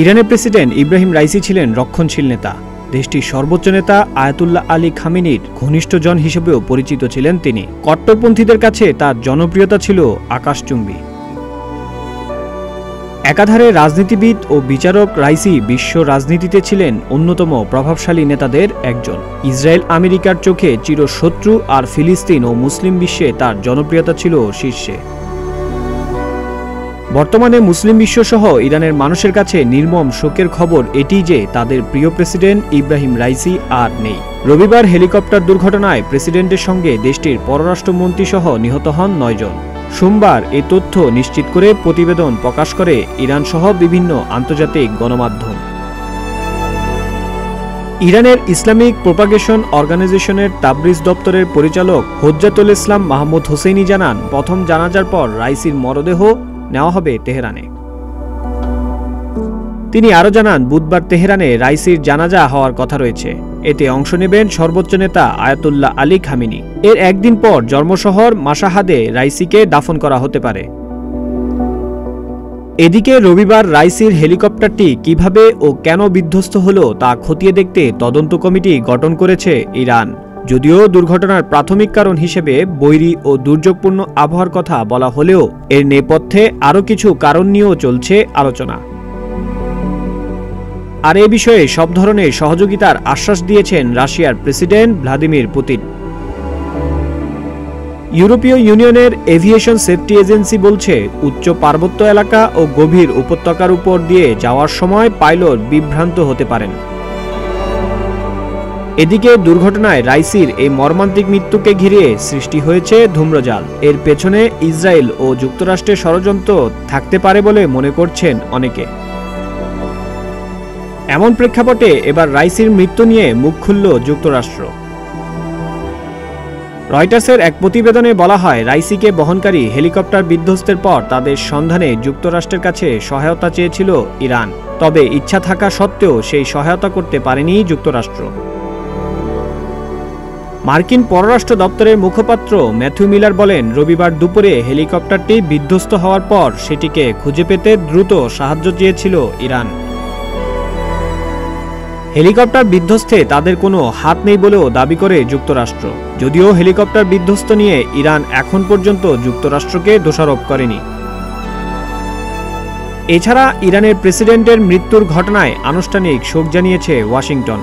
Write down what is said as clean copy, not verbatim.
ইরানের president Ebrahim Raisi ছিলেন রক্ষণশীল নেতা। দেশটির সর্বোচ্চ নেতা আয়াতুল্লাহ আলী খামেনির ঘনিষ্ঠজন হিসেবেও পরিচিত ছিলেন তিনি। কট্টরপন্থীদের কাছে তার জনপ্রিয়তা ছিল আকাশচুম্বী। একাধারে রাজনীতিবিদ ও বিচারক, রাইসি বিশ্ব রাজনীতিতে ছিলেন অন্যতম প্রভাবশালী নেতাদের একজন। ইসরায়েল আমেরিকার চোখে চিরশত্রু, আর ফিলিস্তিন ও মুসলিম বিশ্বে তার জনপ্রিয়তা ছিল শীর্ষে। বর্তমানে মুসলিম বিশ্বসহ ইরানের মানুষের কাছে নির্মম শোকের খবর এটি যে তাদের প্রিয় প্রেসিডেন্ট ইব্রাহিম রাইসি আর নেই। রবিবার হেলিকপ্টার দুর্ঘটনায় প্রেসিডেন্টের সঙ্গে দেশটির পররাষ্ট্রমন্ত্রী সহ নিহত হন ৯ জন। সোমবার এ তথ্য নিশ্চিত করে প্রতিবেদন প্রকাশ করে ইরান সহ বিভিন্ন আন্তর্জাতিক গণমাধ্যম। ইরানের ইসলামিক প্রোপাগেশন অর্গানাইজেশনের তাবরিজ দপ্তরের পরিচালক হুজ্জাতুল ইসলাম মাহমুদ হোসেইনি জানান, প্রথম জানাজার পর রাইসির মরদেহ নেওয়া হবে তেহরানে। তিনি আরও জানান, বুধবার তেহরানে রাইসির জানাজা হওয়ার কথা রয়েছে। এতে অংশ নেবেন সর্বোচ্চ নেতা আয়াতুল্লাহ আলী খামেনি। এর একদিন পর জন্মশহর মাশহাদে রাইসিকে দাফন করা হতে পারে। এদিকে রবিবার রাইসির হেলিকপ্টারটি কিভাবে ও কেন বিধ্বস্ত হল তা খতিয়ে দেখতে তদন্ত কমিটি গঠন করেছে ইরান। যদিও দুর্ঘটনার প্রাথমিক কারণ হিসেবে বৈরী ও দুর্যোগপূর্ণ আবহাওয়ার কথা বলা হলেও এর নেপথ্যে আরও কিছু কারণ নিয়েও চলছে আলোচনা। আর এ বিষয়ে সব ধরনের সহযোগিতার আশ্বাস দিয়েছেন রাশিয়ার প্রেসিডেন্ট ভ্লাদিমির পুতিন। ইউরোপীয় ইউনিয়নের এভিয়েশন সেফটি এজেন্সি বলছে, উচ্চ পার্বত্য এলাকা ও গভীর উপত্যকার উপর দিয়ে যাওয়ার সময় পাইলট বিভ্রান্ত হতে পারেন। এদিকে দুর্ঘটনায় রাইসির এই মর্মান্তিক মৃত্যুকে ঘিরে সৃষ্টি হয়েছে ধূম্রজাল। এর পেছনে ইসরায়েল ও যুক্তরাষ্ট্রের ষড়যন্ত্র থাকতে পারে বলে মনে করছেন অনেকে। এমন প্রেক্ষাপটে এবার রাইসির মৃত্যু নিয়ে মুখ খুলল যুক্তরাষ্ট্র। রয়টার্সের এক প্রতিবেদনে বলা হয়, রাইসিকে বহনকারী হেলিকপ্টার বিধ্বস্তের পর তাদের সন্ধানে যুক্তরাষ্ট্রের কাছে সহায়তা চেয়েছিল ইরান। তবে ইচ্ছা থাকা সত্ত্বেও সেই সহায়তা করতে পারেনি যুক্তরাষ্ট্র। মার্কিন পররাষ্ট্র দপ্তরের মুখপাত্র ম্যাথিউ মিলার বলেন, রবিবার দুপুরে হেলিকপ্টারটি বিধ্বস্ত হওয়ার পর সেটিকে খুঁজে পেতে দ্রুত সাহায্য চেয়েছিল ইরান। হেলিকপ্টার বিধ্বস্তে তাদের কোনো হাত নেই বলেও দাবি করে যুক্তরাষ্ট্র। যদিও হেলিকপ্টার বিধ্বস্ত নিয়ে ইরান এখন পর্যন্ত যুক্তরাষ্ট্রকে দোষারোপ করেনি। এছাড়া ইরানের প্রেসিডেন্টের মৃত্যুর ঘটনায় আনুষ্ঠানিক শোক জানিয়েছে ওয়াশিংটন।